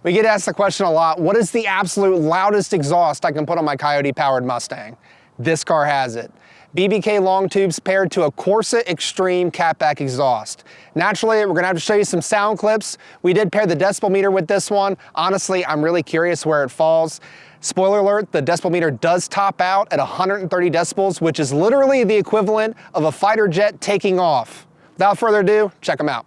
We get asked the question a lot, what is the absolute loudest exhaust I can put on my Coyote-powered Mustang? This car has it. BBK Long Tubes paired to a Corsa Xtreme catback exhaust. Naturally, we're gonna have to show you some sound clips. We did pair the decibel meter with this one. Honestly, I'm really curious where it falls. Spoiler alert, the decibel meter does top out at 130 decibels, which is literally the equivalent of a fighter jet taking off. Without further ado, check them out.